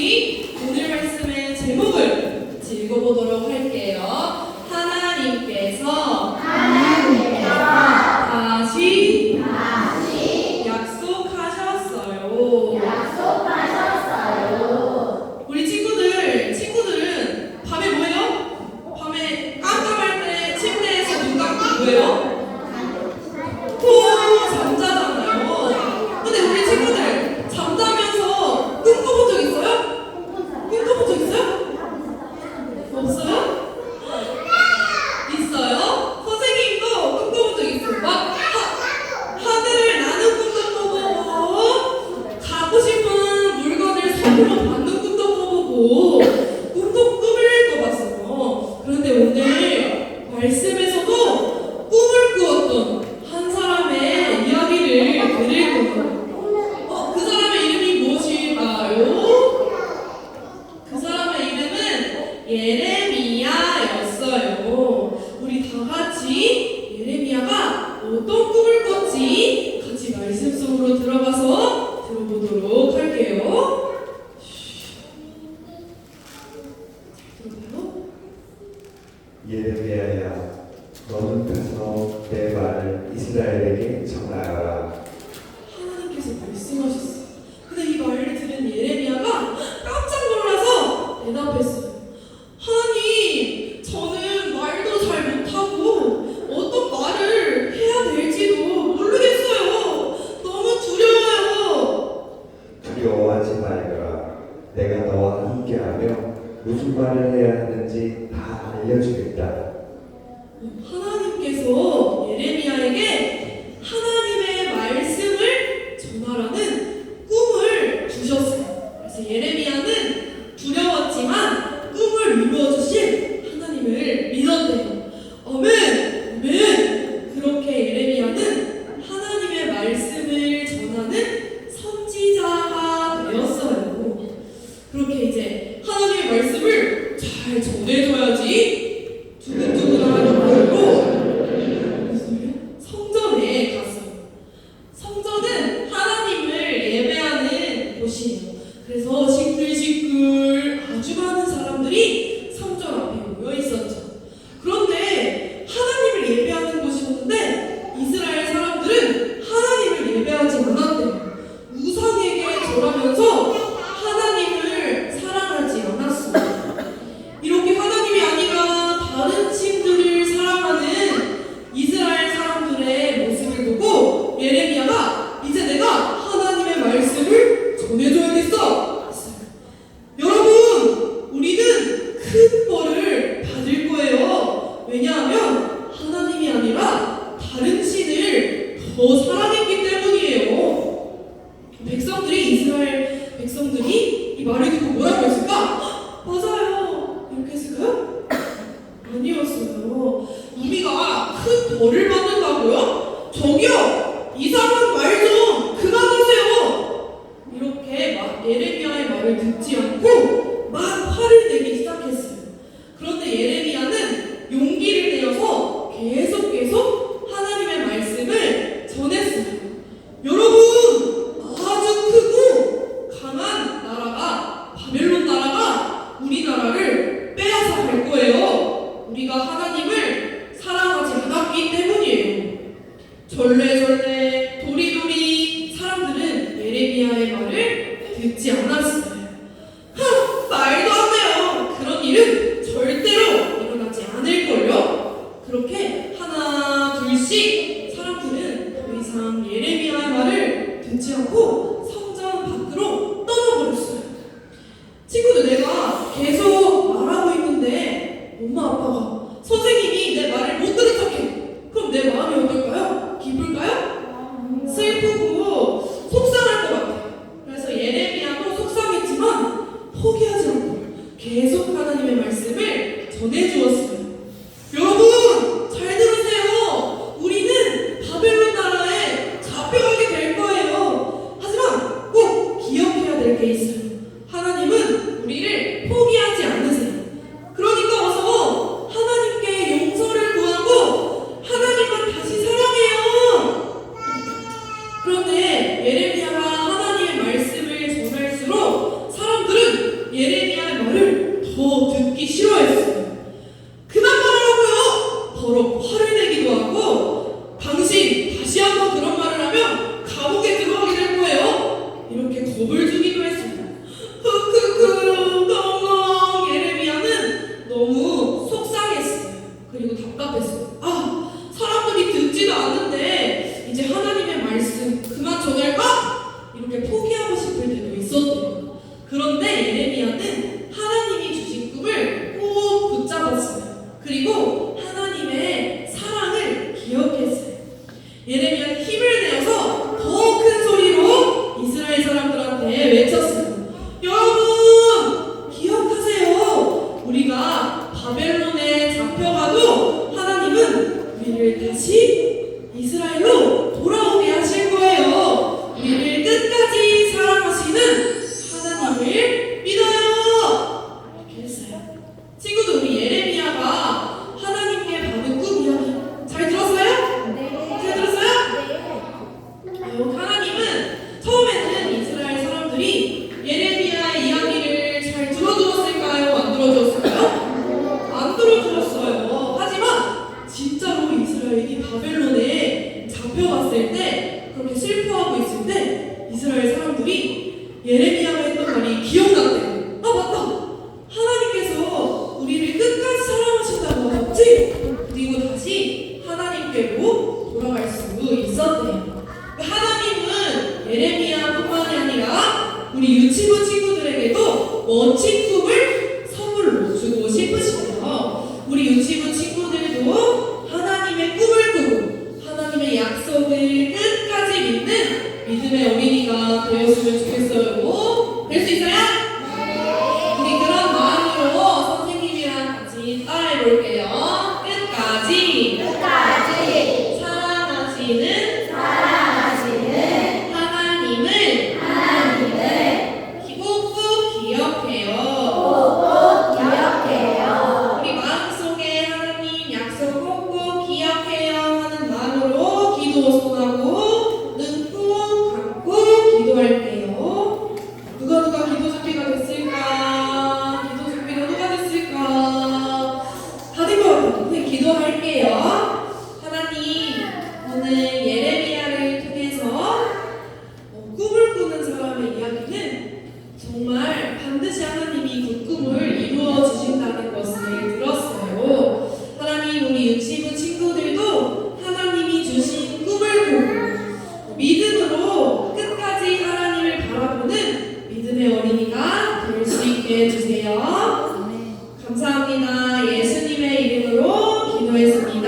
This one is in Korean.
같이 오늘 말씀의 제목을 같이 읽어보도록 할게요. 하나님께서 다시 약속하셨어요. 우리 친구들은 밤에 뭐해요? 밤에 깜깜할 때 침대에서 눈 감고 뭐해요? 잠자잖아요. 근데 우리 친구들 잠자면서 꿈꿔본 적 있어요? 꿈꿔본 적 있어요? 없어요? 있어요? 선생님도 꿈꿔본 적 있어요. 막 하늘을 나는 꿈도 꿔보고 가고 싶은 물건을 선물로 받는 꿈도 꿔보고 꿈도 꿈을 꿔봤어요. 그런데 오늘 말씀에서도 꿈을 꾸었던 한 사람의 이야기를 드릴 거예요. 그 사람의 이름이 무엇일까요? 그 사람의 이름은 예레미야였어요. 우리 다 같이 예레미야가 어떤 꿈을 꿨지 같이 말씀 속으로 들어가서 들어보도록 할게요. 들어봐요. 예레미야야, 너는 가서 내 말을 이스라엘에게 전하여라. 하나님께서 말씀하셨어요. 근데 이 말을 들은 예레미야가 깜짝 놀라서 대답했어요. 하나님, 저는 말도 잘 못하고 어떤 말을 해야 될지도 모르겠어요. 너무 두려워요. 두려워하지 말거라. 내가 너와 함께하며 무슨 말을 해야 하는지 다 알려주겠다. 하나님께서 예레미야에게 하나님의 말씀을 전하라는 꿈을 주셨어요. 그래서 예레미야는 두려웠지만 꿈을 이루어 주신 하나님을 믿었대요. 아멘! 아멘! 그렇게 예레미야는 하나님의 말씀을 전하는 선지자가 되었어요. 그렇게 이제 하나님의 말씀을 잘 전해줘야지 두근두근하는 마음으로 성전에 갔어요. 성전은 하나님을 예배하는 곳이에요. 그래서 시끌시끌 아주 많은 사람들이 성전 앞에 모여 있었죠. 그런데 하나님을 예배하는 곳이었는데 이스라엘 사람들은 하나님을 예배하지 않았대요. 우상에게 절하면서 하나님을 사랑하지 않았어요. 이렇게 하나님이 아니라 다른 신들을 사랑하는 이스라엘 사람들의 모습을 보고 예레미야가 이제 내가 하나님의 말씀을 전해줘야겠어 했어요. 여러분, 우리는 큰 벌을 받을 거예요. 왜냐하면 하나님이 아니라 다른 신을 더 사랑했기 때문이에요. 이스라엘 백성들이 이 말을 듣고 뭐라고 했을까? 맞아요. 이렇게 했을까요? 아니었어요. 우리가 큰 벌을 받는다고요? 저기요! 이상한 말 좀 그만하세요! 이렇게 막 예레미야의 말을 듣지 않고 막 화를 내기 시작했어요. 그런데 예레미야는 용기를 내어서 계속 하나님의 말씀을 전했어요. 여러분, 아주 크고 강한 나라가 바벨론 나라가 우리나라를 빼앗아 갈 거예요. 우리가 하나님을 사랑하지 않았기 때문이에요. 절레절레 도리도리 사람들은 예레미야의 말을 듣지 않았어요. 말도 안 돼요. 그런 일은 절대로 일어나지 않을걸요. 그렇게 하나 둘씩 사람들은 더 이상 예레미야의 말을 듣지 않고 성전 밖으로 떠나버렸어요. 친구들, 내가 계속 말하고 있는데 엄마 아빠가 선생님이 내 말을 못 들은 척해. 그럼 내 마음이 어떨까요? 기쁠까요? 슬프고 속상할 것 같아요. 그래서 예레미야도 속상했지만 포기하지 않고 계속 하나님의 말씀을 전해주었어요. 여러분, 잘 들으세요. 우리는 바벨론 나라에 잡혀가게 될 거예요. 하지만 꼭 기억해야 될 게 있어요. 하나님은 우리를 포기하지 않으세요. 그러니까 어서 하나님께 용서를 구하고 하나님만 다시 사랑해요. 그런데 예레미야가 하나님의 말씀을 전할수록 사람들은 이렇게 외쳤어요. 여러분 기억하세요. 우리가 바벨론에 잡혀가도 하나님은 우리를 다시 이스라엘로 돌아오게 하실 거예요. 우리를 끝까지 사랑하시는 하나님을 믿어요. 이렇게 했어요. 친구들, 우리 예레미야가 하나님께 받은 꿈 이야기 잘 들었어요? 잘 들었어요? 하나님은 처음에는 이스라엘 사람들이 예레미야의 이야기를 잘 들어주었을까요? 안 들어주었을까요? 안 들어주었어요. 하지만 진짜로 이스라엘이 바벨론에 잡혀갔을 때, 그렇게 슬퍼하고 있을 때 이스라엘 사람들이 예레미야가 했던 말이 기억났대요. 아 맞다! 하나님께서 우리를 끝까지 사랑하신다고 하셨지? 그리고 다시 하나님께로 돌아갈 수 있었대요. 하나님은 예레미야뿐만이 아니라 우리 유치부 친구들에게도 멋진 꿈을 선물로 주고 싶으시대요. 우리 유치부 친구들도 하나님의 꿈을 꾸고 하나님의 약속을 끝까지 믿는 믿음의 어린이가 되었으면 좋겠어요. 될 수 있어요? 우리 그런 마음으로 선생님이랑 같이 따라해 볼게요. 끝까지 사랑하시는 꾹꾹 기억해요. 우리 마음속에 하나님 약속 꾹꾹 기억해요 하는 마음으로 기도 손하고 눈 꾹 감고 기도할게요. 누가 기도 준비가 됐을까? 기도 준비가 누가 됐을까? 다 된 것 같아요. 네, 기도할게요. 하나님, 오늘 예레미야를 통해서 꿈을 꾸는 사람의 이야기는 정말 반드시 하나님이 그 꿈을 이루어 주신다는 것을 들었어요. 하나님, 우리 유치부 친구들도 하나님이 주신 꿈을 꾸고 믿음으로 끝까지 하나님을 바라보는 믿음의 어린이가 될 수 있게 해주세요. 감사합니다. 예수님의 이름으로 기도했습니다.